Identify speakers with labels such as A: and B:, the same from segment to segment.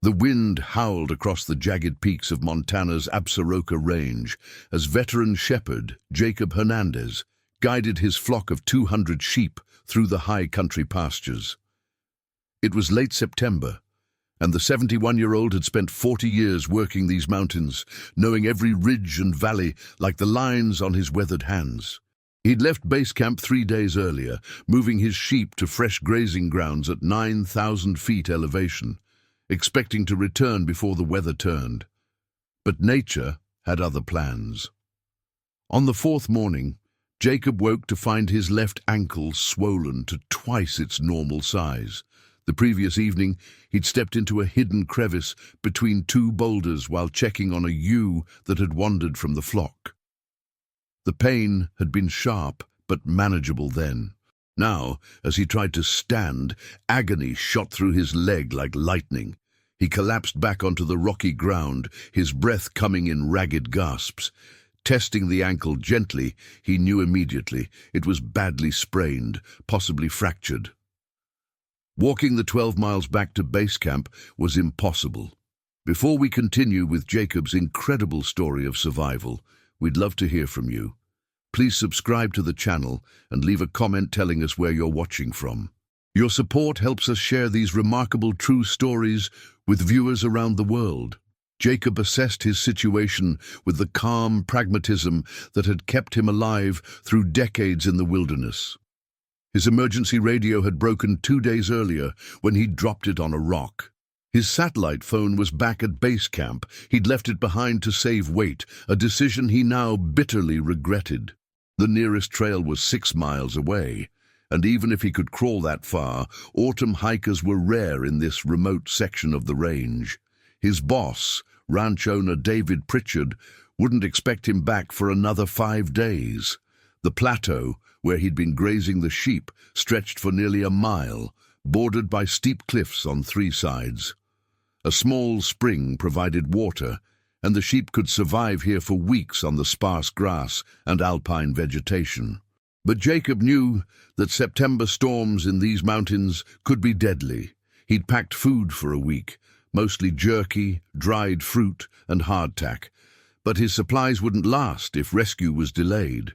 A: The wind howled across the jagged peaks of Montana's Absaroka range as veteran shepherd Jacob Hernandez guided his flock of 200 sheep through the high country pastures. It was late September, and the 71-year-old had spent 40 years working these mountains, knowing every ridge and valley like the lines on his weathered hands. He'd left base camp 3 days earlier, moving his sheep to fresh grazing grounds at 9,000 feet elevation, expecting to return before the weather turned. But nature had other plans. On the 4th morning, Jacob woke to find his left ankle swollen to twice its normal size. The previous evening, he'd stepped into a hidden crevice between 2 boulders while checking on a ewe that had wandered from the flock. The pain had been sharp but manageable then. Now, as he tried to stand, agony shot through his leg like lightning. He collapsed back onto the rocky ground, his breath coming in ragged gasps. Testing the ankle gently, he knew immediately it was badly sprained, possibly fractured. Walking the 12 miles back to base camp was impossible. Before we continue with Jacob's incredible story of survival, we'd love to hear from you. Please subscribe to the channel and leave a comment telling us where you're watching from. Your support helps us share these remarkable true stories with viewers around the world. Jacob assessed his situation with the calm pragmatism that had kept him alive through decades in the wilderness. His emergency radio had broken 2 days earlier when he'd dropped it on a rock. His satellite phone was back at base camp. He'd left it behind to save weight, a decision he now bitterly regretted. The nearest trail was 6 miles away, and even if he could crawl that far, autumn hikers were rare in this remote section of the range. His boss, ranch owner David Pritchard, wouldn't expect him back for another 5 days. The plateau, where he'd been grazing the sheep, stretched for nearly a mile, bordered by steep cliffs on 3 sides. A small spring provided water, and the sheep could survive here for weeks on the sparse grass and alpine vegetation. But Jacob knew that September storms in these mountains could be deadly. He'd packed food for a week, mostly jerky, dried fruit, and hardtack, but his supplies wouldn't last if rescue was delayed.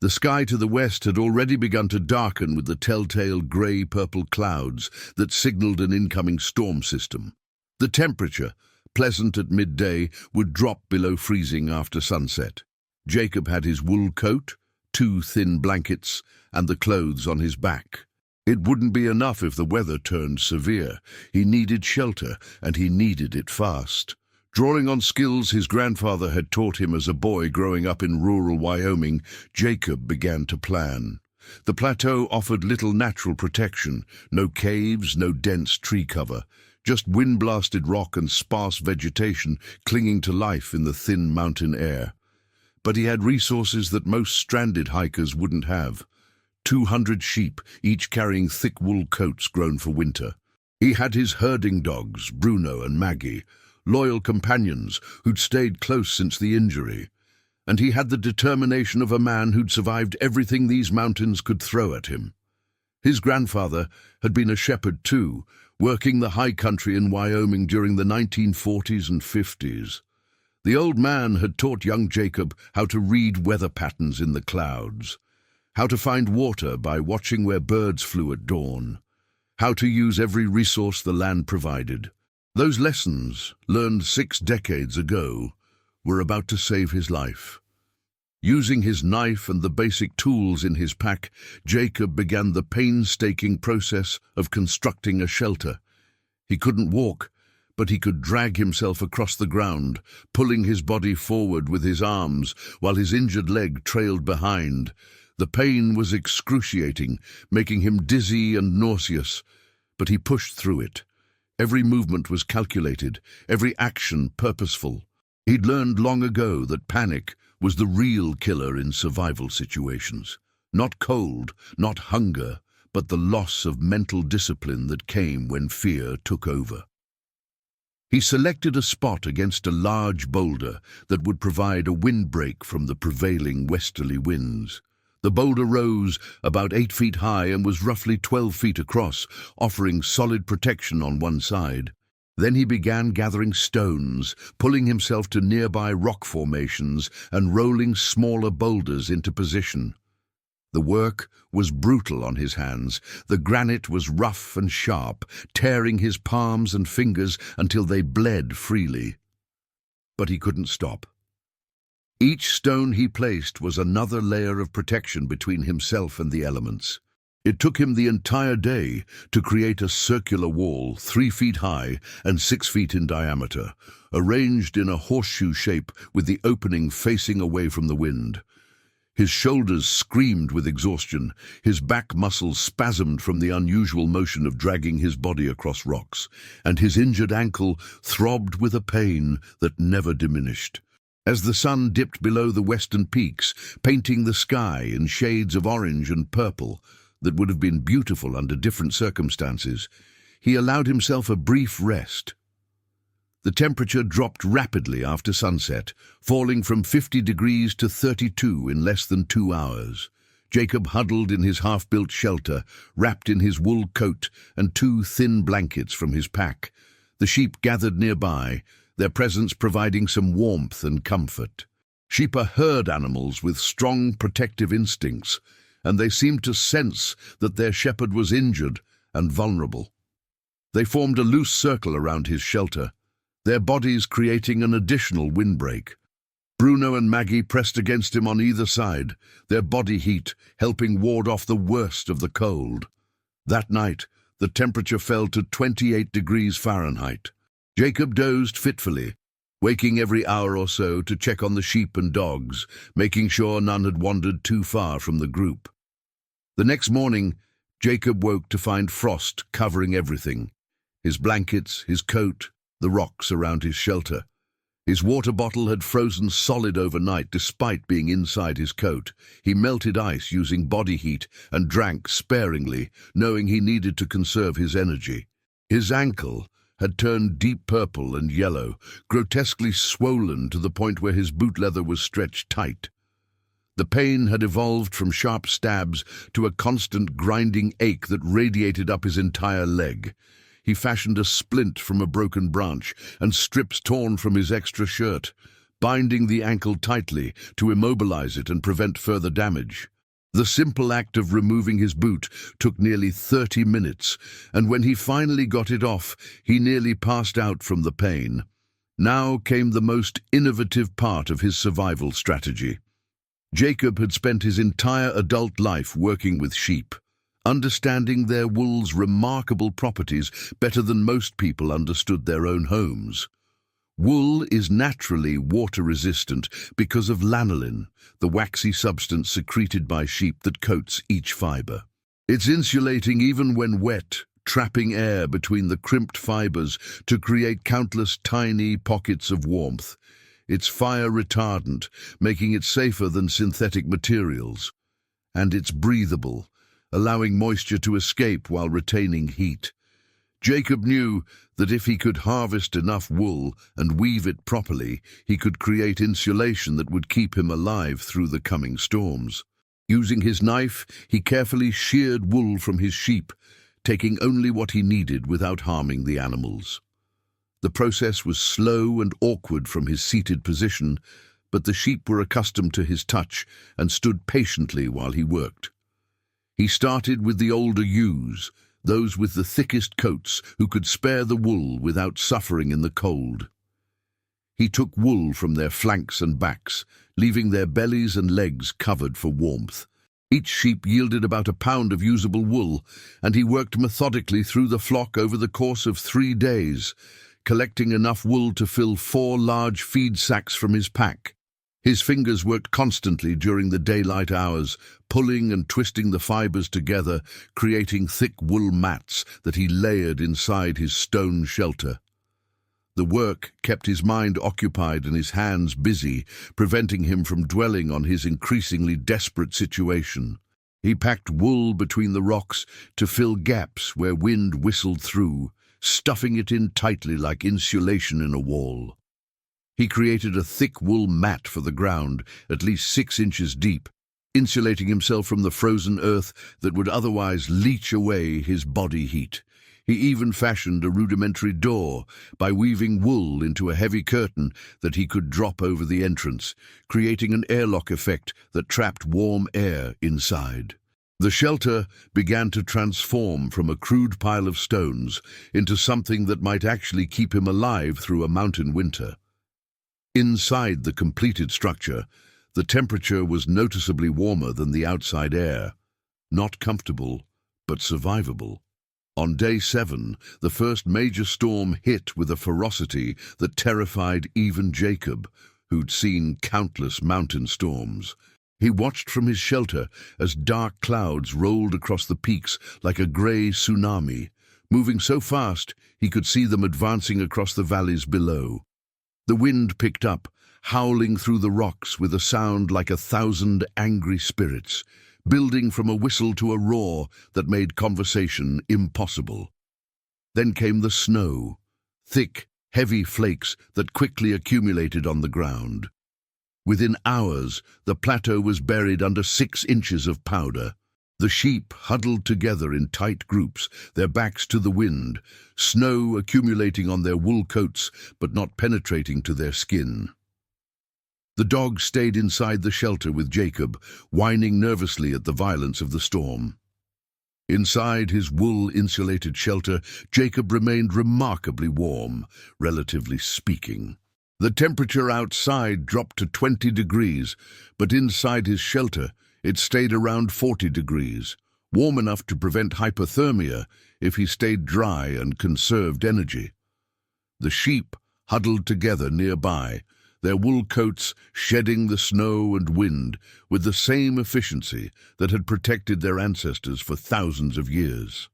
A: The sky to the west had already begun to darken with the telltale grey-purple clouds that signaled an incoming storm system. The temperature, pleasant at midday, would drop below freezing after sunset. Jacob had his wool coat, 2 thin blankets, and the clothes on his back. It wouldn't be enough if the weather turned severe. He needed shelter, and he needed it fast. Drawing on skills his grandfather had taught him as a boy growing up in rural Wyoming, Jacob began to plan. The plateau offered little natural protection, no caves, no dense tree cover, just wind-blasted rock and sparse vegetation clinging to life in the thin mountain air. But he had resources that most stranded hikers wouldn't have. 200 sheep, each carrying thick wool coats grown for winter. He had his herding dogs, Bruno and Maggie, loyal companions who'd stayed close since the injury. And he had the determination of a man who'd survived everything these mountains could throw at him. His grandfather had been a shepherd too, working the high country in Wyoming during the 1940s and 50s. The old man had taught young Jacob how to read weather patterns in the clouds, how to find water by watching where birds flew at dawn, how to use every resource the land provided. Those lessons, learned 6 decades ago, were about to save his life. Using his knife and the basic tools in his pack, Jacob began the painstaking process of constructing a shelter. He couldn't walk, but he could drag himself across the ground, pulling his body forward with his arms while his injured leg trailed behind. The pain was excruciating, making him dizzy and nauseous, but he pushed through it. Every movement was calculated, every action purposeful. He'd learned long ago that panic was the real killer in survival situations. Not cold, not hunger, but the loss of mental discipline that came when fear took over. He selected a spot against a large boulder that would provide a windbreak from the prevailing westerly winds. The boulder rose about 8 feet high and was roughly 12 feet across, offering solid protection on one side. Then he began gathering stones, pulling himself to nearby rock formations and rolling smaller boulders into position. The work was brutal on his hands. The granite was rough and sharp, tearing his palms and fingers until they bled freely. But he couldn't stop. Each stone he placed was another layer of protection between himself and the elements. It took him the entire day to create a circular wall 3 feet high and 6 feet in diameter, arranged in a horseshoe shape with the opening facing away from the wind. His shoulders screamed with exhaustion, his back muscles spasmed from the unusual motion of dragging his body across rocks, and his injured ankle throbbed with a pain that never diminished. As the sun dipped below the western peaks, painting the sky in shades of orange and purple that would have been beautiful under different circumstances, he allowed himself a brief rest. The temperature dropped rapidly after sunset, falling from 50 degrees to 32 in less than 2 hours. Jacob huddled in his half-built shelter, wrapped in his wool coat and 2 thin blankets from his pack. The sheep gathered nearby, their presence providing some warmth and comfort. Sheep are herd animals with strong protective instincts, and they seemed to sense that their shepherd was injured and vulnerable. They formed a loose circle around his shelter, their bodies creating an additional windbreak. Bruno and Maggie pressed against him on either side, their body heat helping ward off the worst of the cold. That night, the temperature fell to 28 degrees Fahrenheit. Jacob dozed fitfully, waking every hour or so to check on the sheep and dogs, making sure none had wandered too far from the group. The next morning, Jacob woke to find frost covering everything: his blankets, his coat, the rocks around his shelter. His water bottle had frozen solid overnight despite being inside his coat. He melted ice using body heat and drank sparingly, knowing he needed to conserve his energy. His ankle had turned deep purple and yellow, grotesquely swollen to the point where his boot leather was stretched tight. The pain had evolved from sharp stabs to a constant grinding ache that radiated up his entire leg. He fashioned a splint from a broken branch and strips torn from his extra shirt, binding the ankle tightly to immobilize it and prevent further damage. The simple act of removing his boot took nearly 30 minutes, and when he finally got it off, he nearly passed out from the pain. Now came the most innovative part of his survival strategy. Jacob had spent his entire adult life working with sheep, understanding their wool's remarkable properties better than most people understood their own homes. Wool is naturally water-resistant because of lanolin, the waxy substance secreted by sheep that coats each fiber. It's insulating even when wet, trapping air between the crimped fibers to create countless tiny pockets of warmth. It's fire retardant, making it safer than synthetic materials. And it's breathable, allowing moisture to escape while retaining heat. Jacob knew that if he could harvest enough wool and weave it properly, he could create insulation that would keep him alive through the coming storms. Using his knife, he carefully sheared wool from his sheep, taking only what he needed without harming the animals. The process was slow and awkward from his seated position, but the sheep were accustomed to his touch and stood patiently while he worked. He started with the older ewes, those with the thickest coats who could spare the wool without suffering in the cold. He took wool from their flanks and backs, leaving their bellies and legs covered for warmth. Each sheep yielded about a pound of usable wool, and he worked methodically through the flock over the course of 3 days, collecting enough wool to fill 4 large feed sacks from his pack. His fingers worked constantly during the daylight hours, pulling and twisting the fibers together, creating thick wool mats that he layered inside his stone shelter. The work kept his mind occupied and his hands busy, preventing him from dwelling on his increasingly desperate situation. He packed wool between the rocks to fill gaps where wind whistled through, stuffing it in tightly like insulation in a wall. He created a thick wool mat for the ground, at least 6 inches deep, insulating himself from the frozen earth that would otherwise leach away his body heat. He even fashioned a rudimentary door by weaving wool into a heavy curtain that he could drop over the entrance, creating an airlock effect that trapped warm air inside. The shelter began to transform from a crude pile of stones into something that might actually keep him alive through a mountain winter. Inside the completed structure, the temperature was noticeably warmer than the outside air. Not comfortable, but survivable. On day 7, the first major storm hit with a ferocity that terrified even Jacob, who'd seen countless mountain storms. He watched from his shelter as dark clouds rolled across the peaks like a grey tsunami, moving so fast he could see them advancing across the valleys below. The wind picked up, howling through the rocks with a sound like 1,000 angry spirits, building from a whistle to a roar that made conversation impossible. Then came the snow, thick, heavy flakes that quickly accumulated on the ground. Within hours, the plateau was buried under 6 inches of powder. The sheep huddled together in tight groups, their backs to the wind, snow accumulating on their wool coats but not penetrating to their skin. The dog stayed inside the shelter with Jacob, whining nervously at the violence of the storm. Inside his wool-insulated shelter, Jacob remained remarkably warm, relatively speaking. The temperature outside dropped to 20 degrees, but inside his shelter it stayed around 40 degrees, warm enough to prevent hypothermia if he stayed dry and conserved energy. The sheep huddled together nearby, their wool coats shedding the snow and wind with the same efficiency that had protected their ancestors for thousands of years.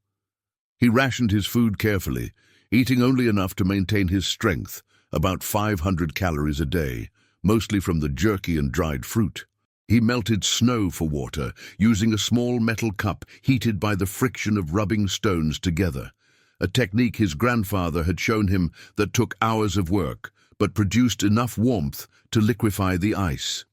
A: He rationed his food carefully, eating only enough to maintain his strength, about 500 calories a day, mostly from the jerky and dried fruit. He melted snow for water, using a small metal cup heated by the friction of rubbing stones together, a technique his grandfather had shown him that took hours of work, but produced enough warmth to liquefy the ice.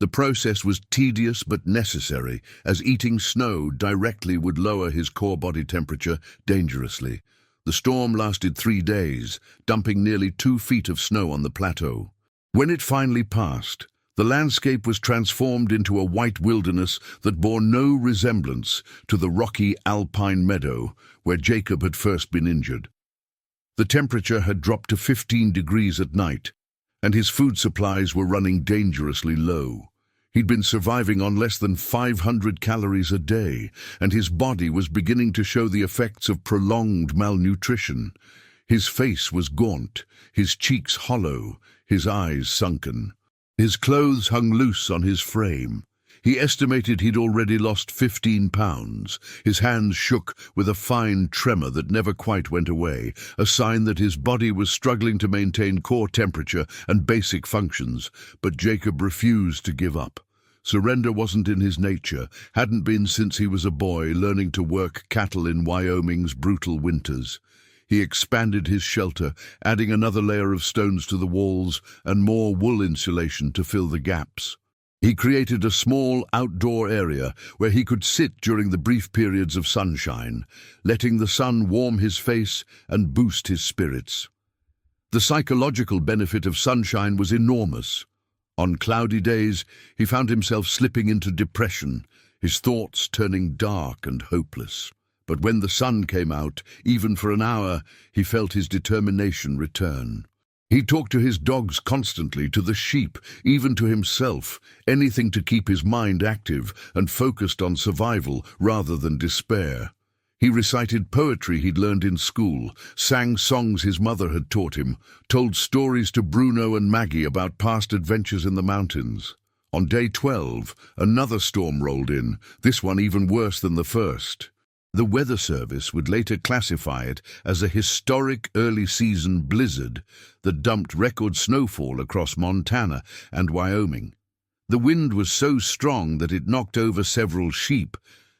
A: The process was tedious but necessary, as eating snow directly would lower his core body temperature dangerously. The storm lasted 3 days, dumping nearly 2 feet of snow on the plateau. When it finally passed, the landscape was transformed into a white wilderness that bore no resemblance to the rocky alpine meadow where Jacob had first been injured. The temperature had dropped to 15 degrees at night, and his food supplies were running dangerously low. He'd been surviving on less than 500 calories a day, and his body was beginning to show the effects of prolonged malnutrition. His face was gaunt, his cheeks hollow, his eyes sunken. His clothes hung loose on his frame. He estimated he'd already lost 15 pounds. His hands shook with a fine tremor that never quite went away, a sign that his body was struggling to maintain core temperature and basic functions. But Jacob refused to give up. Surrender wasn't in his nature, hadn't been since he was a boy learning to work cattle in Wyoming's brutal winters. He expanded his shelter, adding another layer of stones to the walls and more wool insulation to fill the gaps. He created a small outdoor area where he could sit during the brief periods of sunshine, letting the sun warm his face and boost his spirits. The psychological benefit of sunshine was enormous. On cloudy days, he found himself slipping into depression, his thoughts turning dark and hopeless. But when the sun came out, even for an hour, he felt his determination return. He talked to his dogs constantly, to the sheep, even to himself, anything to keep his mind active and focused on survival rather than despair. He recited poetry he'd learned in school, sang songs his mother had taught him, told stories to Bruno and Maggie about past adventures in the mountains. On day 12, another storm rolled in, this one even worse than the first. The Weather Service would later classify it as a historic early-season blizzard that dumped record snowfall across Montana and Wyoming. The wind was so strong that it knocked over several sheep,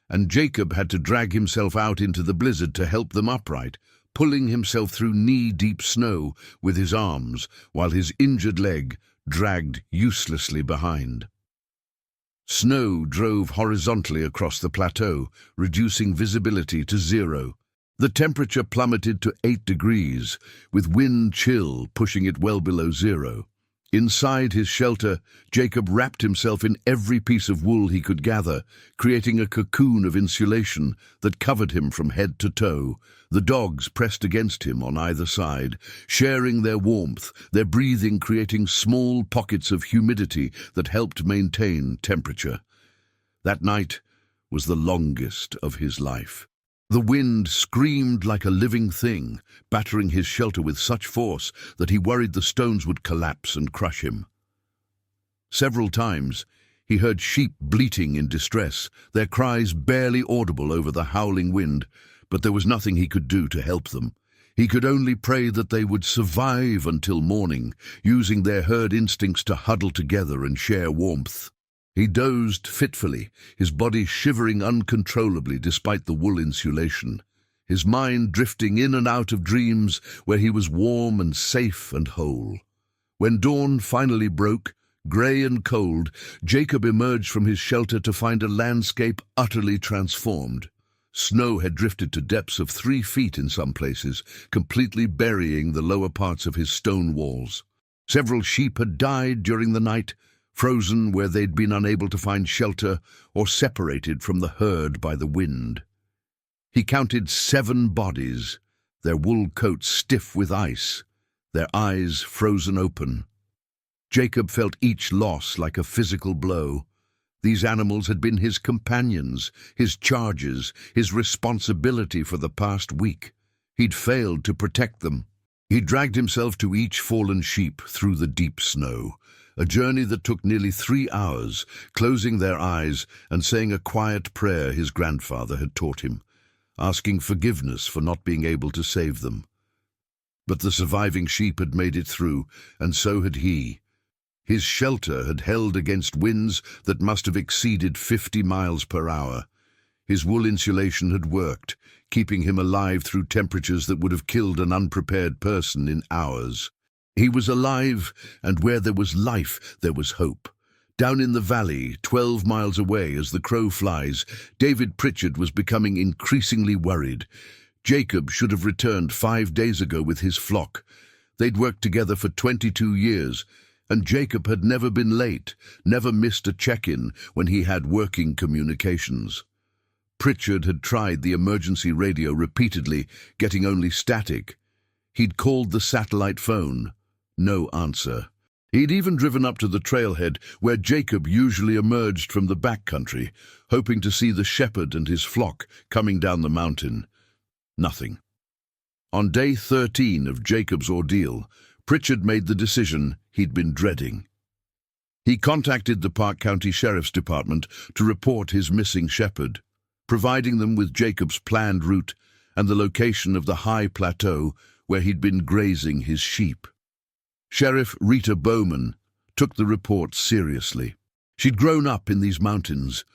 A: and Jacob had to drag himself out into the blizzard to help them upright, pulling himself through knee-deep snow with his arms, while his injured leg dragged uselessly behind. Snow drove horizontally across the plateau, reducing visibility to 0. The temperature plummeted to 8 degrees, with wind chill pushing it well below zero. Inside his shelter, Jacob wrapped himself in every piece of wool he could gather, creating a cocoon of insulation that covered him from head to toe. The dogs pressed against him on either side, sharing their warmth, their breathing creating small pockets of humidity that helped maintain temperature. That night was the longest of his life. The wind screamed like a living thing, battering his shelter with such force that he worried the stones would collapse and crush him. Several times, he heard sheep bleating in distress, their cries barely audible over the howling wind, but there was nothing he could do to help them. He could only pray that they would survive until morning, using their herd instincts to huddle together and share warmth. He dozed fitfully, his body shivering uncontrollably despite the wool insulation, his mind drifting in and out of dreams where he was warm and safe and whole. When dawn finally broke, grey and cold, Jacob emerged from his shelter to find a landscape utterly transformed. Snow had drifted to depths of 3 feet in some places, completely burying the lower parts of his stone walls. Several sheep had died during the night, frozen where they'd been unable to find shelter or separated from the herd by the wind. He counted 7 bodies, their wool coats stiff with ice, their eyes frozen open. Jacob felt each loss like a physical blow. These animals had been his companions, his charges, his responsibility for the past week. He'd failed to protect them. He dragged himself to each fallen sheep through the deep snow, a journey that took nearly 3 hours, closing their eyes and saying a quiet prayer his grandfather had taught him, asking forgiveness for not being able to save them. But the surviving sheep had made it through, and so had he. His shelter had held against winds that must have exceeded 50 miles per hour. His wool insulation had worked, keeping him alive through temperatures that would have killed an unprepared person in hours. He was alive, and where there was life, there was hope. Down in the valley, 12 miles away as the crow flies, David Pritchard was becoming increasingly worried. Jacob should have returned 5 days ago with his flock. They'd worked together for 22 years, and Jacob had never been late, never missed a check-in when he had working communications. Pritchard had tried the emergency radio repeatedly, getting only static. He'd called the satellite phone. No answer. He'd even driven up to the trailhead where Jacob usually emerged from the backcountry, hoping to see the shepherd and his flock coming down the mountain. Nothing. On day 13 of Jacob's ordeal, Pritchard made the decision he'd been dreading. He contacted the Park County Sheriff's Department to report his missing shepherd, providing them with Jacob's planned route and the location of the high plateau where he'd been grazing his sheep. Sheriff Rita Bowman took the report seriously. She'd grown up in these mountains,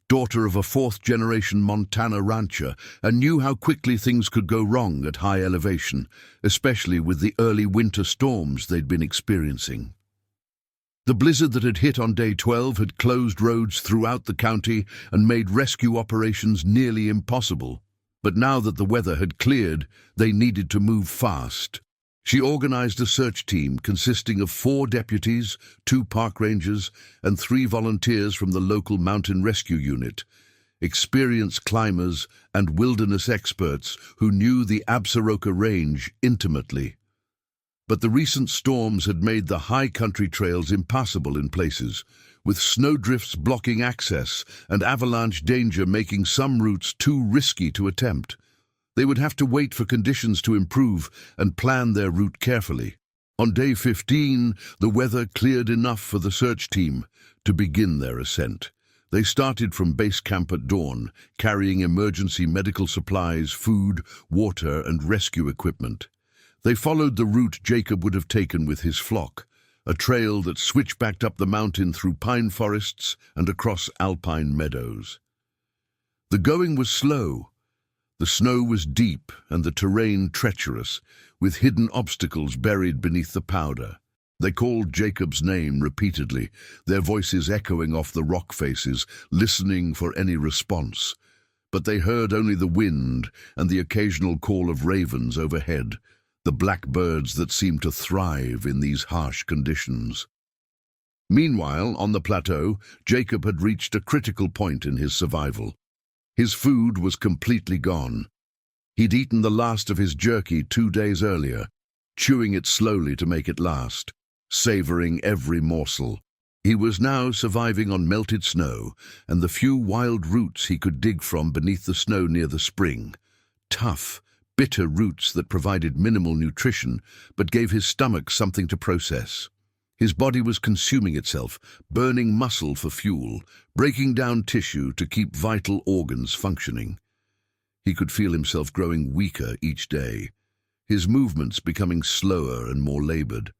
A: daughter of a 4th-generation Montana rancher, and knew how quickly things could go wrong at high elevation, especially with the early winter storms they'd been experiencing. The blizzard that had hit on day 12 had closed roads throughout the county and made rescue operations nearly impossible. But now that the weather had cleared, they needed to move fast. She organized a search team consisting of 4 deputies, 2 park rangers, and 3 volunteers from the local mountain rescue unit, experienced climbers and wilderness experts who knew the Absaroka range intimately. But the recent storms had made the high country trails impassable in places, with snowdrifts blocking access and avalanche danger making some routes too risky to attempt. They would have to wait for conditions to improve and plan their route carefully. On day 15, the weather cleared enough for the search team to begin their ascent. They started from base camp at dawn, carrying emergency medical supplies, food, water, and rescue equipment. They followed the route Jacob would have taken with his flock, a trail that switchbacked up the mountain through pine forests and across alpine meadows. The going was slow. The snow was deep and the terrain treacherous, with hidden obstacles buried beneath the powder. They called Jacob's name repeatedly, their voices echoing off the rock faces, listening for any response. but they heard only the wind and the occasional call of ravens overhead, the black birds that seemed to thrive in these harsh conditions. Meanwhile, on the plateau, Jacob had reached a critical point in his survival. His food was completely gone. He'd eaten the last of his jerky 2 days earlier, chewing it slowly to make it last, savoring every morsel. He was now surviving on melted snow and the few wild roots he could dig from beneath the snow near the spring. Tough, bitter roots that provided minimal nutrition but gave his stomach something to process. His body was consuming itself, burning muscle for fuel, breaking down tissue to keep vital organs functioning. He could feel himself growing weaker each day, his movements becoming slower and more labored.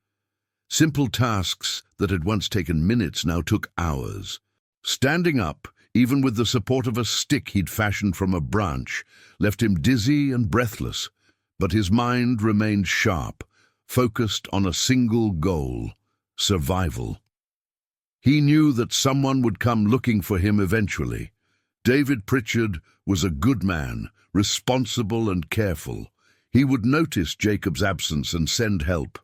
A: Simple tasks that had once taken minutes now took hours. Standing up, even with the support of a stick he'd fashioned from a branch, left him dizzy and breathless, but his mind remained sharp, focused on a single goal: survival. He knew that someone would come looking for him eventually. David Pritchard was a good man, responsible and careful. He would notice Jacob's absence and send help.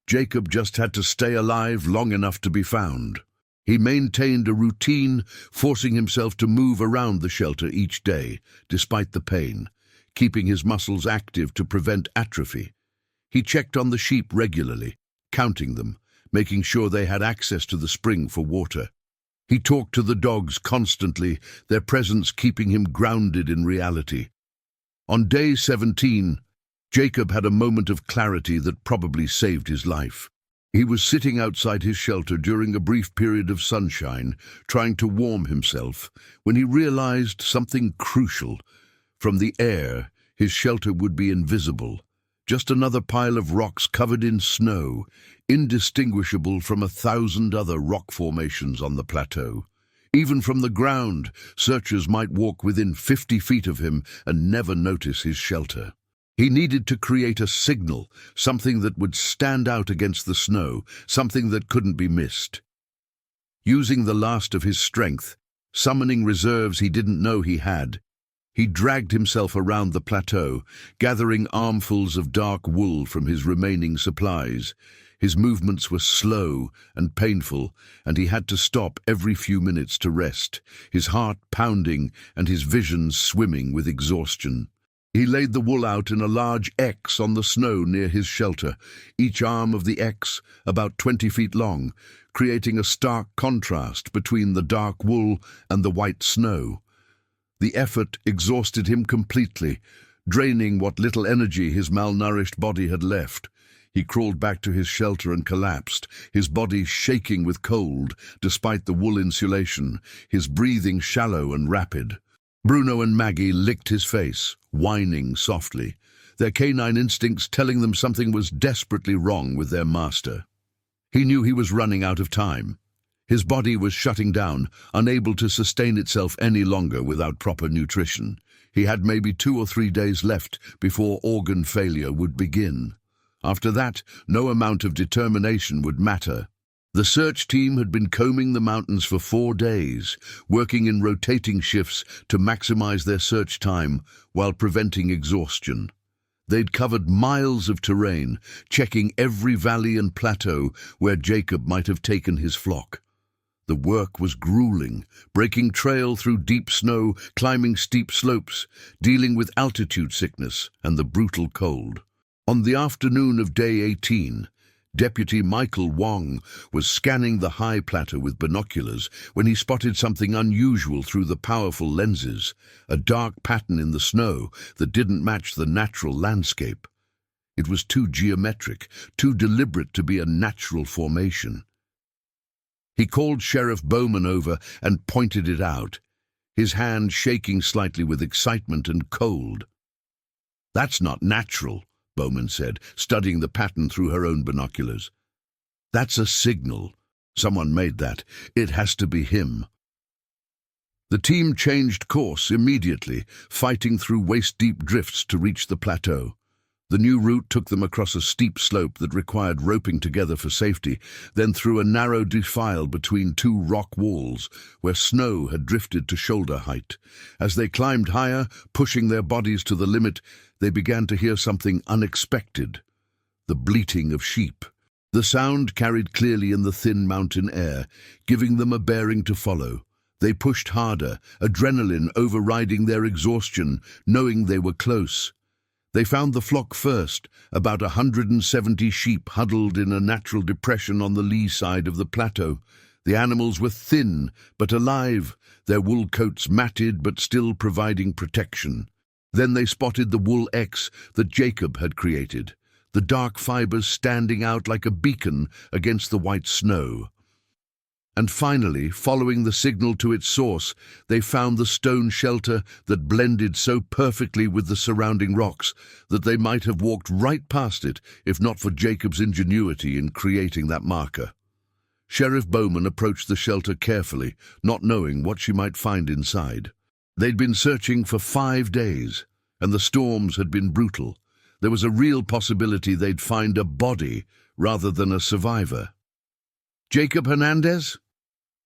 A: Jacob just had to stay alive long enough to be found. He maintained a routine, forcing himself to move around the shelter each day, despite the pain, keeping his muscles active to prevent atrophy. He checked on the sheep regularly, counting them, making sure they had access to the spring for water. He talked to the dogs constantly, their presence keeping him grounded in reality. On day 17, Jacob had a moment of clarity that probably saved his life. He was sitting outside his shelter during a brief period of sunshine, trying to warm himself, when he realized something crucial. From the air, his shelter would be invisible, just another pile of rocks covered in snow, indistinguishable from 1,000 other rock formations on the plateau. Even from the ground, searchers might walk within 50 feet of him and never notice his shelter. He needed to create a signal, something that would stand out against the snow, something that couldn't be missed. Using the last of his strength, summoning reserves he didn't know he had, he dragged himself around the plateau, gathering armfuls of dark wool from his remaining supplies. His movements were slow and painful, and he had to stop every few minutes to rest, his heart pounding and his vision swimming with exhaustion. He laid the wool out in a large X on the snow near his shelter, each arm of the X about 20 feet long, creating a stark contrast between the dark wool and the white snow. The effort exhausted him completely, draining what little energy his malnourished body had left. He crawled back to his shelter and collapsed, his body shaking with cold despite the wool insulation, his breathing shallow and rapid. Bruno and Maggie licked his face, whining softly, their canine instincts telling them something was desperately wrong with their master. He knew he was running out of time. His body was shutting down, unable to sustain itself any longer without proper nutrition. He had maybe 2 or 3 days left before organ failure would begin. After that, no amount of determination would matter. The search team had been combing the mountains for 4 days, working in rotating shifts to maximize their search time while preventing exhaustion. They'd covered miles of terrain, checking every valley and plateau where Jacob might have taken his flock. The work was grueling, breaking trail through deep snow, climbing steep slopes, dealing with altitude sickness and the brutal cold. On the afternoon of day 18, Deputy Michael Wong was scanning the high plateau with binoculars when he spotted something unusual through the powerful lenses, a dark pattern in the snow that didn't match the natural landscape. It was too geometric, too deliberate to be a natural formation. He called Sheriff Bowman over and pointed it out, his hand shaking slightly with excitement and cold. "That's not natural," Bowman said, studying the pattern through her own binoculars. "That's a signal. Someone made that. It has to be him." The team changed course immediately, fighting through waist-deep drifts to reach the plateau. The new route took them across a steep slope that required roping together for safety, then through a narrow defile between two rock walls where snow had drifted to shoulder height. As they climbed higher, pushing their bodies to the limit, they began to hear something unexpected: the bleating of sheep. The sound carried clearly in the thin mountain air, giving them a bearing to follow. They pushed harder, adrenaline overriding their exhaustion, knowing they were close. They found the flock first, about 170 sheep huddled in a natural depression on the lee side of the plateau. The animals were thin but alive, their wool coats matted but still providing protection. Then they spotted the wool X that Jacob had created, the dark fibers standing out like a beacon against the white snow. And finally, following the signal to its source, they found the stone shelter that blended so perfectly with the surrounding rocks that they might have walked right past it if not for Jacob's ingenuity in creating that marker. Sheriff Bowman approached the shelter carefully, not knowing what she might find inside. They'd been searching for 5 days, and the storms had been brutal. There was a real possibility they'd find a body rather than a survivor. "Jacob Hernandez?"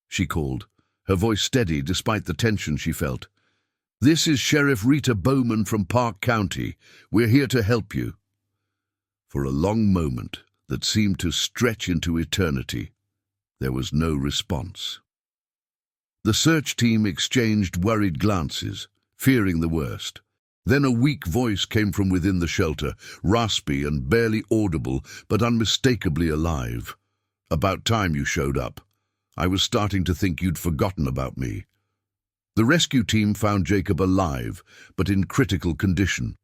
A: she called, her voice steady despite the tension she felt. "This is Sheriff Rita Bowman from Park County. We're here to help you." For a long moment that seemed to stretch into eternity, there was no response. The search team exchanged worried glances, fearing the worst. Then a weak voice came from within the shelter, raspy and barely audible, but unmistakably alive. "About time you showed up. I was starting to think you'd forgotten about me." The rescue team found Jacob alive, but in critical condition.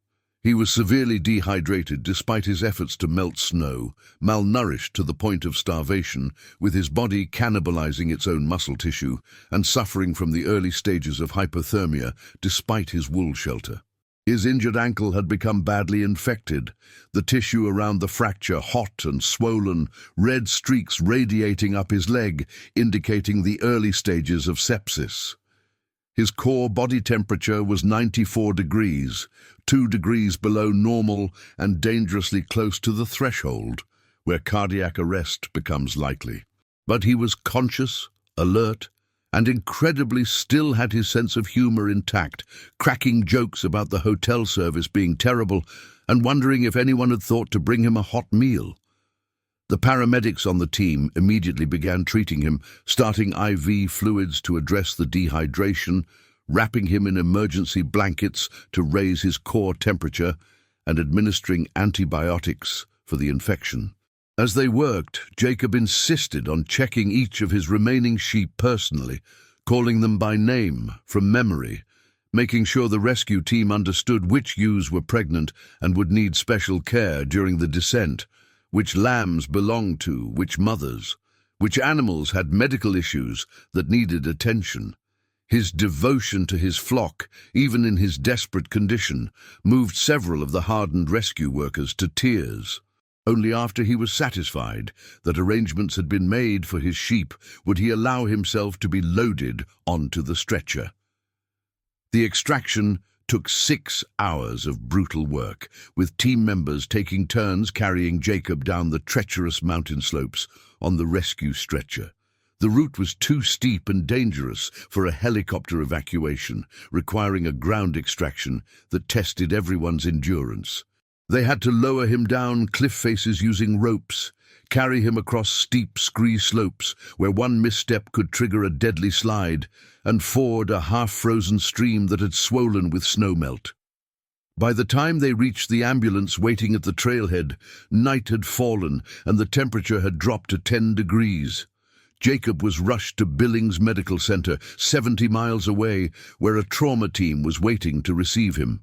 A: He was severely dehydrated despite his efforts to melt snow, malnourished to the point of starvation, with his body cannibalizing its own muscle tissue, and suffering from the early stages of hypothermia despite his wool shelter. His injured ankle had become badly infected, the tissue around the fracture hot and swollen, red streaks radiating up his leg, indicating the early stages of sepsis. His core body temperature was 94 degrees, 2 degrees below normal and dangerously close to the threshold, where cardiac arrest becomes likely. But he was conscious, alert, and incredibly still had his sense of humor intact, cracking jokes about the hotel service being terrible and wondering if anyone had thought to bring him a hot meal. The paramedics on the team immediately began treating him, starting IV fluids to address the dehydration, wrapping him in emergency blankets to raise his core temperature, and administering antibiotics for the infection. As they worked, Jacob insisted on checking each of his remaining sheep personally, calling them by name from memory, making sure the rescue team understood which ewes were pregnant and would need special care during the descent, which lambs belonged to which mothers, which animals had medical issues that needed attention. His devotion to his flock, even in his desperate condition, moved several of the hardened rescue workers to tears. Only after he was satisfied that arrangements had been made for his sheep would he allow himself to be loaded onto the stretcher. The extraction took 6 hours of brutal work, with team members taking turns carrying Jacob down the treacherous mountain slopes on the rescue stretcher. The route was too steep and dangerous for a helicopter evacuation, requiring a ground extraction that tested everyone's endurance. They had to lower him down cliff faces using ropes, carry him across steep scree slopes where one misstep could trigger a deadly slide, and ford a half-frozen stream that had swollen with snowmelt. By the time they reached the ambulance waiting at the trailhead, night had fallen and the temperature had dropped to 10 degrees. Jacob was rushed to Billings Medical Center, 70 miles away, where a trauma team was waiting to receive him.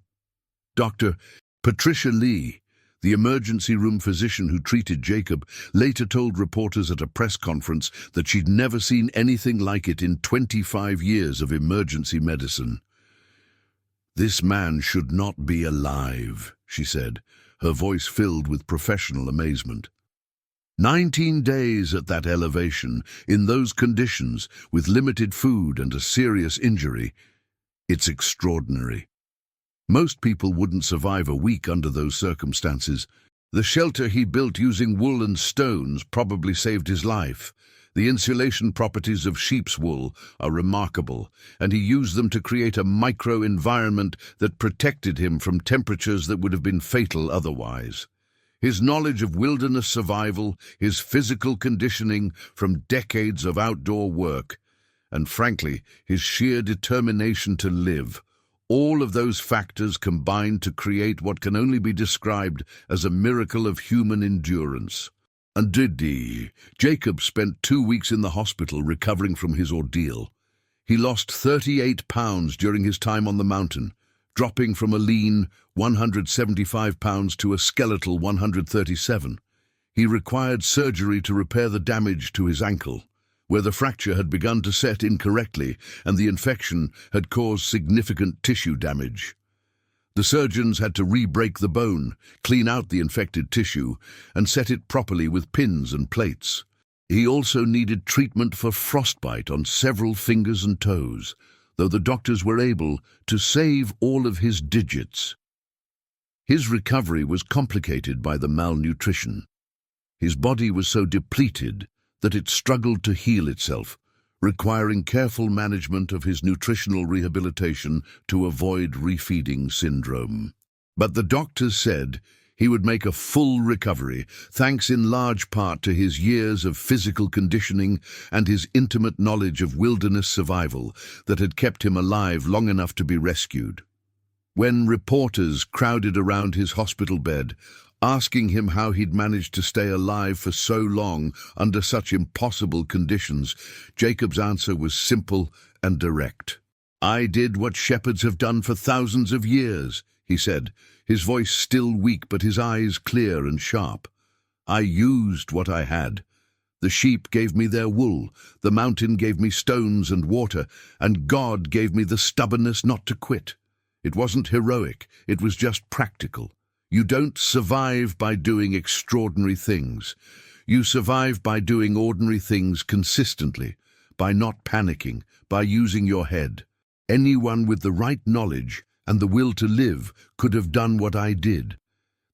A: Dr. Patricia Lee, the emergency room physician who treated Jacob, later told reporters at a press conference that she'd never seen anything like it in 25 years of emergency medicine. "This man should not be alive," she said, her voice filled with professional amazement. 19 days at that elevation, in those conditions, with limited food and a serious injury. It's extraordinary. Most people wouldn't survive a week under those circumstances. The shelter he built using wool and stones probably saved his life. The insulation properties of sheep's wool are remarkable, and he used them to create a micro-environment that protected him from temperatures that would have been fatal otherwise. His knowledge of wilderness survival, his physical conditioning from decades of outdoor work, and frankly, his sheer determination to live, all of those factors combined to create what can only be described as a miracle of human endurance. And Jacob spent 2 weeks in the hospital recovering from his ordeal. He lost 38 pounds during his time on the mountain, dropping from a lean 175 pounds to a skeletal 137. He required surgery to repair the damage to his ankle, where the fracture had begun to set incorrectly and the infection had caused significant tissue damage. The surgeons had to re-break the bone, clean out the infected tissue, and set it properly with pins and plates. He also needed treatment for frostbite on several fingers and toes, though the doctors were able to save all of his digits. His recovery was complicated by the malnutrition. His body was so depleted that it struggled to heal itself, requiring careful management of his nutritional rehabilitation to avoid refeeding syndrome. But the doctors said he would make a full recovery, thanks in large part to his years of physical conditioning and his intimate knowledge of wilderness survival that had kept him alive long enough to be rescued. When reporters crowded around his hospital bed, asking him how he'd managed to stay alive for so long under such impossible conditions, Jacob's answer was simple and direct. "I did what shepherds have done for thousands of years," he said, his voice still weak but his eyes clear and sharp. "I used what I had. The sheep gave me their wool, the mountain gave me stones and water, and God gave me the stubbornness not to quit. It wasn't heroic, it was just practical. You don't survive by doing extraordinary things. You survive by doing ordinary things consistently, by not panicking, by using your head. Anyone with the right knowledge and the will to live could have done what I did."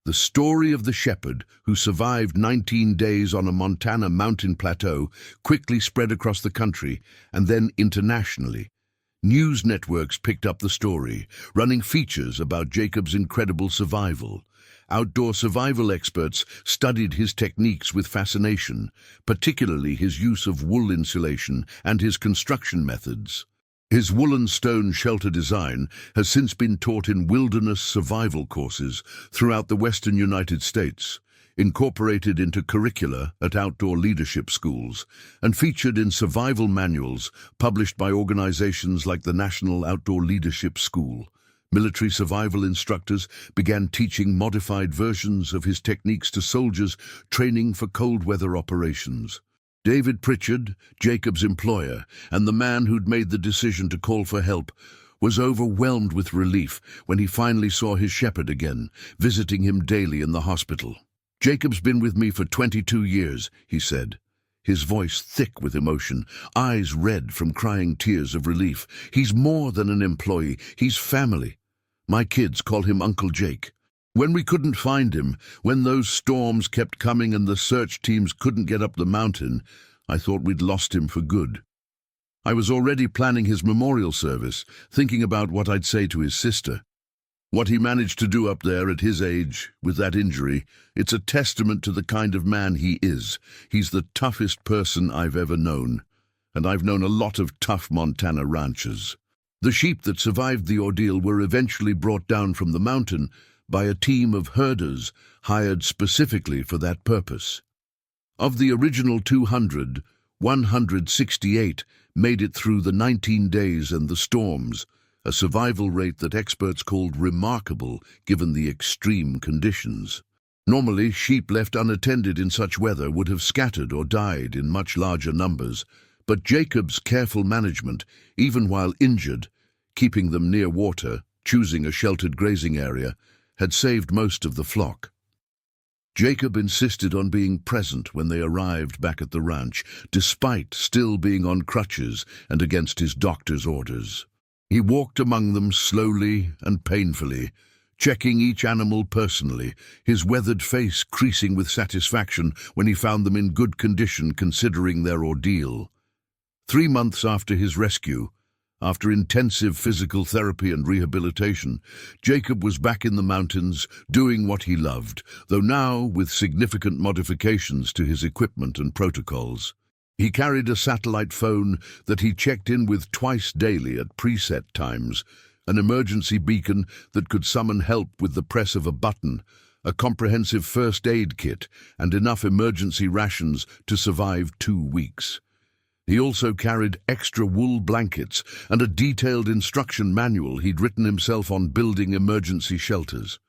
A: The story of the shepherd who survived 19 days on a Montana mountain plateau quickly spread across the country and then internationally. News networks picked up the story, running features about Jacob's incredible survival. Outdoor survival experts studied his techniques with fascination, particularly his use of wool insulation and his construction methods. His woolen stone shelter design has since been taught in wilderness survival courses throughout the western United States, incorporated into curricula at outdoor leadership schools, and featured in survival manuals published by organizations like the National Outdoor Leadership School. Military survival instructors began teaching modified versions of his techniques to soldiers training for cold weather operations. David Pritchard, Jacob's employer, and the man who'd made the decision to call for help, was overwhelmed with relief when he finally saw his shepherd again, visiting him daily in the hospital. "Jacob's been with me for 22 years, he said, his voice thick with emotion, eyes red from crying tears of relief. "He's more than an employee, he's family. My kids call him Uncle Jake. When we couldn't find him, when those storms kept coming and the search teams couldn't get up the mountain, I thought we'd lost him for good. I was already planning his memorial service, thinking about what I'd say to his sister. What he managed to do up there at his age, with that injury, it's a testament to the kind of man he is. He's the toughest person I've ever known, and I've known a lot of tough Montana ranchers." The sheep that survived the ordeal were eventually brought down from the mountain by a team of herders hired specifically for that purpose. Of the original 200, 168 made it through the 19 days and the storms, a survival rate that experts called remarkable given the extreme conditions. Normally, sheep left unattended in such weather would have scattered or died in much larger numbers, but Jacob's careful management, even while injured, keeping them near water, choosing a sheltered grazing area, had saved most of the flock. Jacob insisted on being present when they arrived back at the ranch, despite still being on crutches and against his doctor's orders. He walked among them slowly and painfully, checking each animal personally, his weathered face creasing with satisfaction when he found them in good condition considering their ordeal. 3 months after his rescue, after intensive physical therapy and rehabilitation, Jacob was back in the mountains doing what he loved, though now with significant modifications to his equipment and protocols. He carried a satellite phone that he checked in with twice daily at preset times, an emergency beacon that could summon help with the press of a button, a comprehensive first aid kit, and enough emergency rations to survive 2 weeks. He also carried extra wool blankets and a detailed instruction manual he'd written himself on building emergency shelters.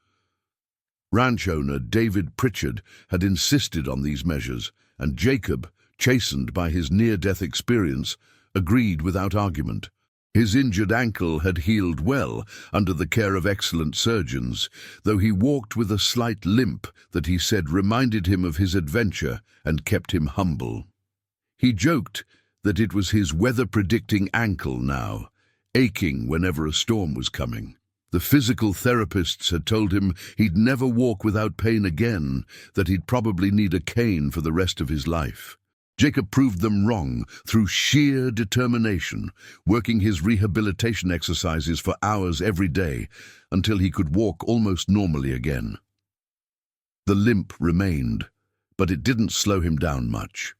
A: Ranch owner David Pritchard had insisted on these measures, and Jacob, chastened by his near-death experience, agreed without argument. His injured ankle had healed well under the care of excellent surgeons, though he walked with a slight limp that he said reminded him of his adventure and kept him humble. He joked that it was his weather-predicting ankle now, aching whenever a storm was coming. The physical therapists had told him he'd never walk without pain again, that he'd probably need a cane for the rest of his life. Jacob proved them wrong through sheer determination, working his rehabilitation exercises for hours every day until he could walk almost normally again. The limp remained, but it didn't slow him down much.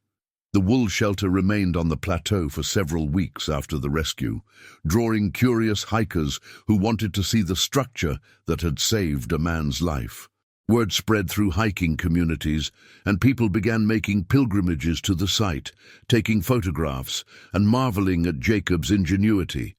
A: The wool shelter remained on the plateau for several weeks after the rescue, drawing curious hikers who wanted to see the structure that had saved a man's life. Word spread through hiking communities, and people began making pilgrimages to the site, taking photographs and marveling at Jacob's ingenuity.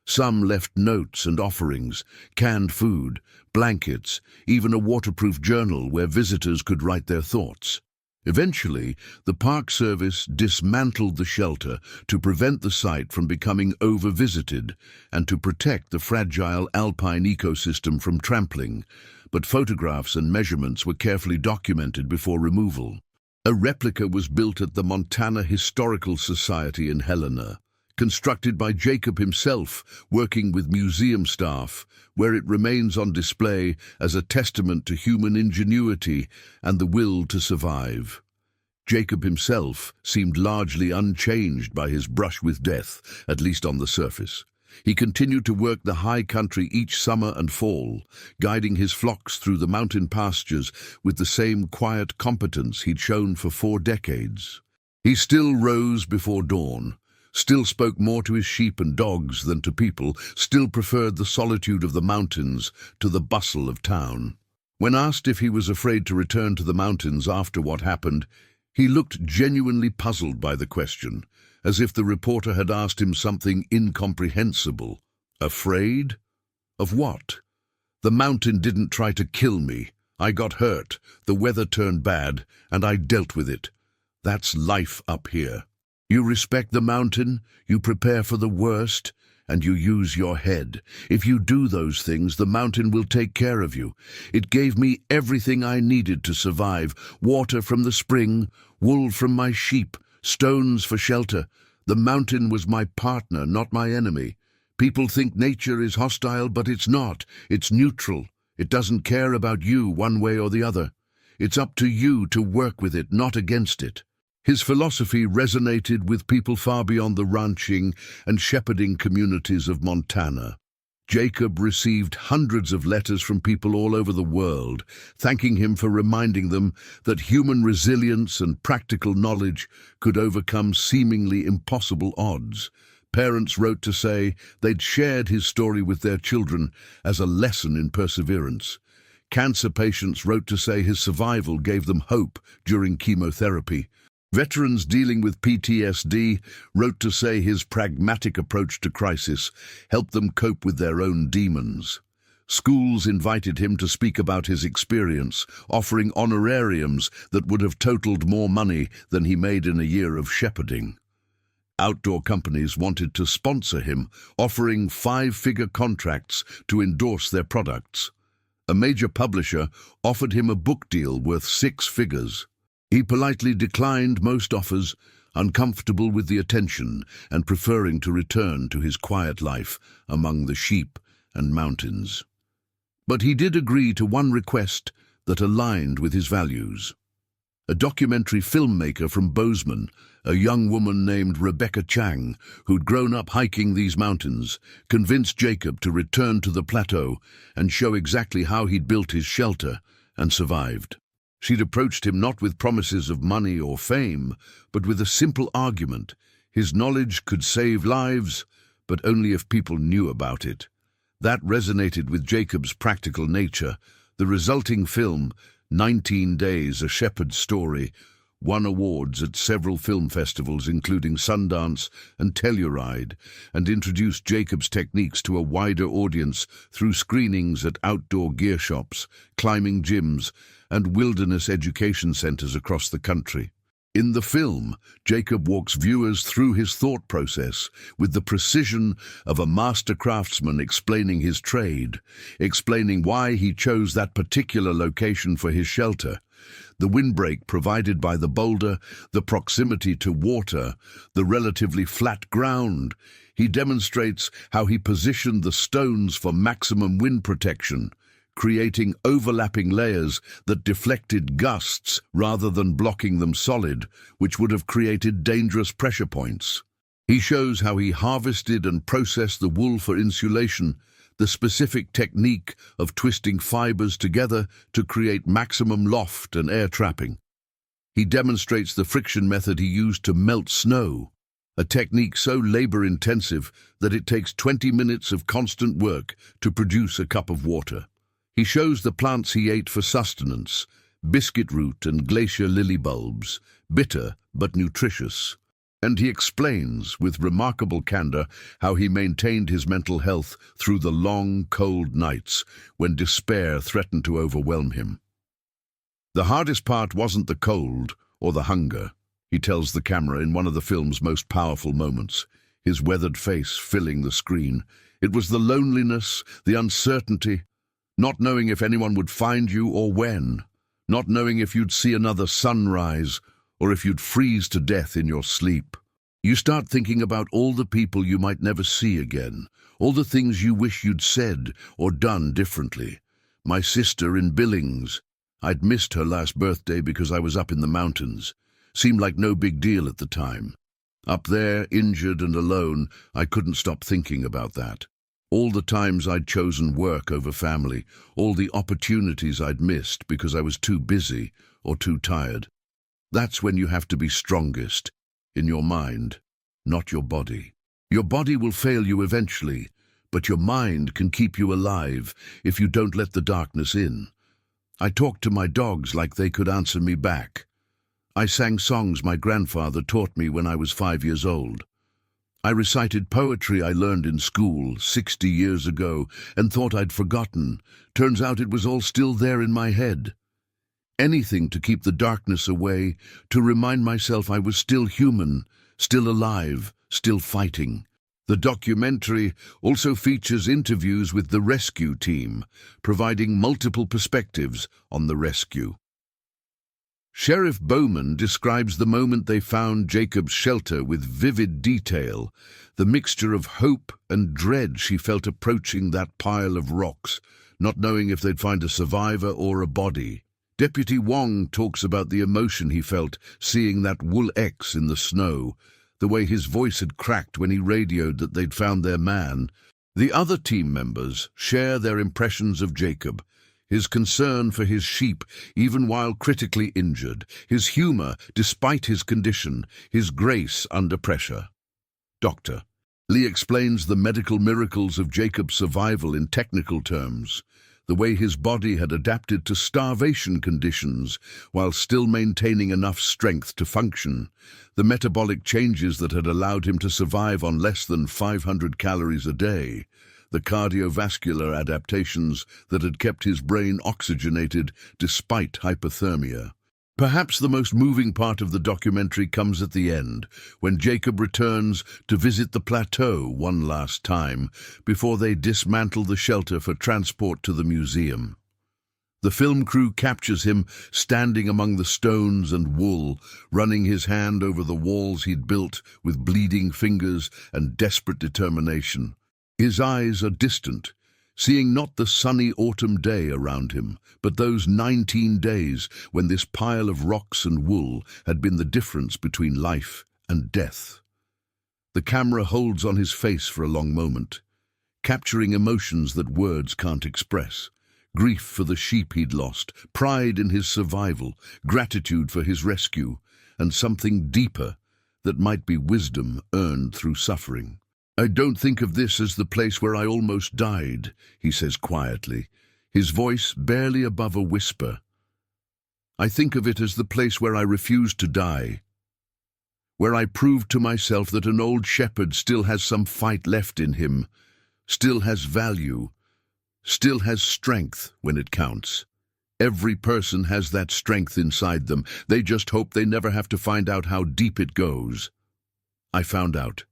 A: Some left notes and offerings, canned food, blankets, even a waterproof journal where visitors could write their thoughts. Eventually, the Park Service dismantled the shelter to prevent the site from becoming over-visited and to protect the fragile alpine ecosystem from trampling, but photographs and measurements were carefully documented before removal. A replica was built at the Montana Historical Society in Helena, constructed by Jacob himself, working with museum staff, where it remains on display as a testament to human ingenuity and the will to survive. Jacob himself seemed largely unchanged by his brush with death, at least on the surface. He continued to work the high country each summer and fall, guiding his flocks through the mountain pastures with the same quiet competence he'd shown for 4 decades. He still rose before dawn, still spoke more to his sheep and dogs than to people, still preferred the solitude of the mountains to the bustle of town. When asked if he was afraid to return to the mountains after what happened, he looked genuinely puzzled by the question, as if the reporter had asked him something incomprehensible. Afraid? Of what? The mountain didn't try to kill me. I got hurt, the weather turned bad, and I dealt with it. That's life up here. You respect the mountain, you prepare for the worst, and you use your head. If you do those things, the mountain will take care of you. It gave me everything I needed to survive: water from the spring, wool from my sheep, stones for shelter. The mountain was my partner, not my enemy. People think nature is hostile, but it's not. It's neutral. It doesn't care about you one way or the other. It's up to you to work with it, not against it. His philosophy resonated with people far beyond the ranching and shepherding communities of Montana. Jacob received hundreds of letters from people all over the world, thanking him for reminding them that human resilience and practical knowledge could overcome seemingly impossible odds. Parents wrote to say they'd shared his story with their children as a lesson in perseverance. Cancer patients wrote to say his survival gave them hope during chemotherapy. Veterans dealing with PTSD wrote to say his pragmatic approach to crisis helped them cope with their own demons. Schools invited him to speak about his experience, offering honorariums that would have totaled more money than he made in a year of shepherding. Outdoor companies wanted to sponsor him, offering 5-figure contracts to endorse their products. A major publisher offered him a book deal worth 6 figures. He politely declined most offers, uncomfortable with the attention and preferring to return to his quiet life among the sheep and mountains. But he did agree to one request that aligned with his values. A documentary filmmaker from Bozeman, a young woman named Rebecca Chang, who'd grown up hiking these mountains, convinced Jacob to return to the plateau and show exactly how he'd built his shelter and survived. She'd approached him not with promises of money or fame, but with a simple argument. His knowledge could save lives, but only if people knew about it. That resonated with Jacob's practical nature. The resulting film, 19 Days, A Shepherd's Story, won awards at several film festivals including Sundance and Telluride, and introduced Jacob's techniques to a wider audience through screenings at outdoor gear shops, climbing gyms, and wilderness education centers across the country. In the film, Jacob walks viewers through his thought process with the precision of a master craftsman explaining his trade, explaining why he chose that particular location for his shelter. The windbreak provided by the boulder, the proximity to water, the relatively flat ground. He demonstrates how he positioned the stones for maximum wind protection, creating overlapping layers that deflected gusts rather than blocking them solid, which would have created dangerous pressure points. He shows how he harvested and processed the wool for insulation, the specific technique of twisting fibers together to create maximum loft and air trapping. He demonstrates the friction method he used to melt snow, a technique so labor-intensive that it takes 20 minutes of constant work to produce a cup of water. He shows the plants he ate for sustenance, biscuit root and glacier lily bulbs, bitter but nutritious. And he explains, with remarkable candor, how he maintained his mental health through the long, cold nights when despair threatened to overwhelm him. The hardest part wasn't the cold or the hunger, he tells the camera in one of the film's most powerful moments, his weathered face filling the screen. It was the loneliness, the uncertainty, not knowing if anyone would find you or when, not knowing if you'd see another sunrise or if you'd freeze to death in your sleep. You start thinking about all the people you might never see again, all the things you wish you'd said or done differently. My sister in Billings, I'd missed her last birthday because I was up in the mountains. Seemed like no big deal at the time. Up there, injured and alone, I couldn't stop thinking about that. All the times I'd chosen work over family, all the opportunities I'd missed because I was too busy or too tired. That's when you have to be strongest, in your mind, not your body. Your body will fail you eventually, but your mind can keep you alive if you don't let the darkness in. I talked to my dogs like they could answer me back. I sang songs my grandfather taught me when I was 5 years old. I recited poetry I learned in school 60 years ago and thought I'd forgotten. Turns out it was all still there in my head. Anything to keep the darkness away, to remind myself I was still human, still alive, still fighting. The documentary also features interviews with the rescue team, providing multiple perspectives on the rescue. Sheriff Bowman describes the moment they found Jacob's shelter with vivid detail, the mixture of hope and dread she felt approaching that pile of rocks, not knowing if they'd find a survivor or a body. Deputy Wong talks about the emotion he felt seeing that wool X in the snow, the way his voice had cracked when he radioed that they'd found their man. The other team members share their impressions of Jacob, his concern for his sheep even while critically injured, his humor despite his condition, his grace under pressure. Dr. Lee explains the medical miracles of Jacob's survival in technical terms, the way his body had adapted to starvation conditions while still maintaining enough strength to function, the metabolic changes that had allowed him to survive on less than 500 calories a day, the cardiovascular adaptations that had kept his brain oxygenated despite hypothermia. Perhaps the most moving part of the documentary comes at the end, when Jacob returns to visit the plateau one last time before they dismantle the shelter for transport to the museum. The film crew captures him standing among the stones and wool, running his hand over the walls he'd built with bleeding fingers and desperate determination. His eyes are distant, seeing not the sunny autumn day around him, but those 19 days when this pile of rocks and wool had been the difference between life and death. The camera holds on his face for a long moment, capturing emotions that words can't express. Grief for the sheep he'd lost, pride in his survival, gratitude for his rescue, and something deeper that might be wisdom earned through suffering. "I don't think of this as the place where I almost died," he says quietly, his voice barely above a whisper. "I think of it as the place where I refused to die, where I proved to myself that an old shepherd still has some fight left in him, still has value, still has strength when it counts. Every person has that strength inside them. They just hope they never have to find out how deep it goes. I found out,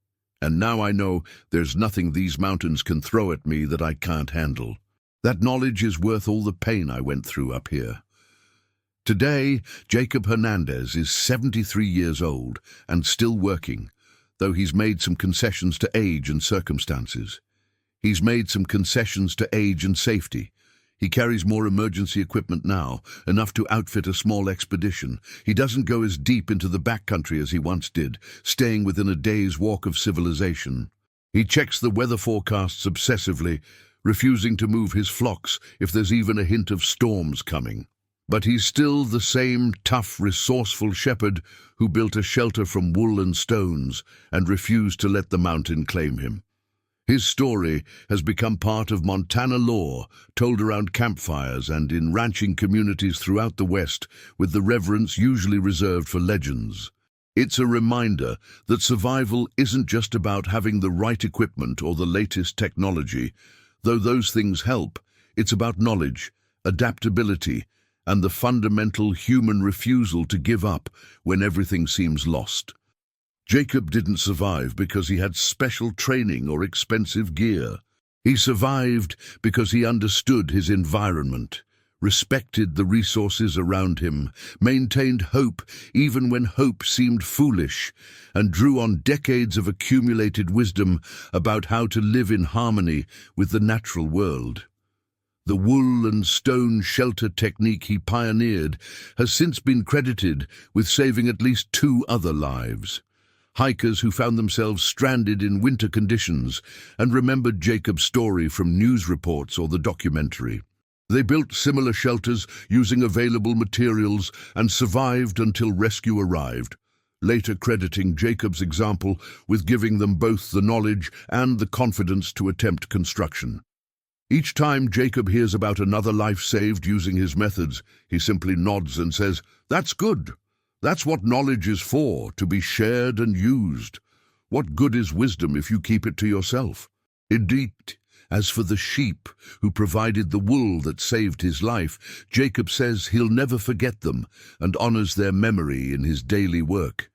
A: and now I know there's nothing these mountains can throw at me that I can't handle. That knowledge is worth all the pain I went through up here." Today, Jacob Hernandez is 73 years old and still working, though he's made some concessions to age and circumstances. He's made some concessions to age and safety. He carries more emergency equipment now, enough to outfit a small expedition. He doesn't go as deep into the backcountry as he once did, staying within a day's walk of civilization. He checks the weather forecasts obsessively, refusing to move his flocks if there's even a hint of storms coming. But he's still the same tough, resourceful shepherd who built a shelter from wool and stones and refused to let the mountain claim him. His story has become part of Montana lore, told around campfires and in ranching communities throughout the West, with the reverence usually reserved for legends. It's a reminder that survival isn't just about having the right equipment or the latest technology. Though those things help, it's about knowledge, adaptability, and the fundamental human refusal to give up when everything seems lost. Jacob didn't survive because he had special training or expensive gear. He survived because he understood his environment, respected the resources around him, maintained hope even when hope seemed foolish, and drew on decades of accumulated wisdom about how to live in harmony with the natural world. The wool and stone shelter technique he pioneered has since been credited with saving at least 2 other lives. Hikers who found themselves stranded in winter conditions and remembered Jacob's story from news reports or the documentary. They built similar shelters using available materials and survived until rescue arrived, later crediting Jacob's example with giving them both the knowledge and the confidence to attempt construction. Each time Jacob hears about another life saved using his methods, he simply nods and says, "That's good. That's what knowledge is for, to be shared and used. What good is wisdom if you keep it to yourself?" Indeed, as for the sheep who provided the wool that saved his life, Jacob says he'll never forget them and honors their memory in his daily work.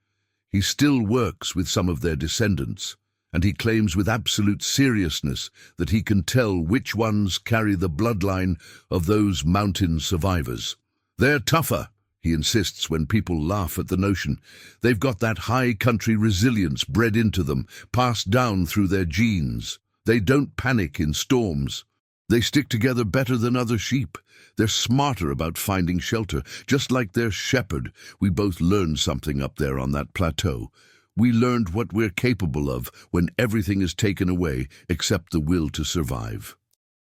A: He still works with some of their descendants, and he claims with absolute seriousness that he can tell which ones carry the bloodline of those mountain survivors. "They're tougher," he insists when people laugh at the notion. "They've got that high country resilience bred into them, passed down through their genes. They don't panic in storms. They stick together better than other sheep. They're smarter about finding shelter, just like their shepherd. We both learned something up there on that plateau. We learned what we're capable of when everything is taken away except the will to survive."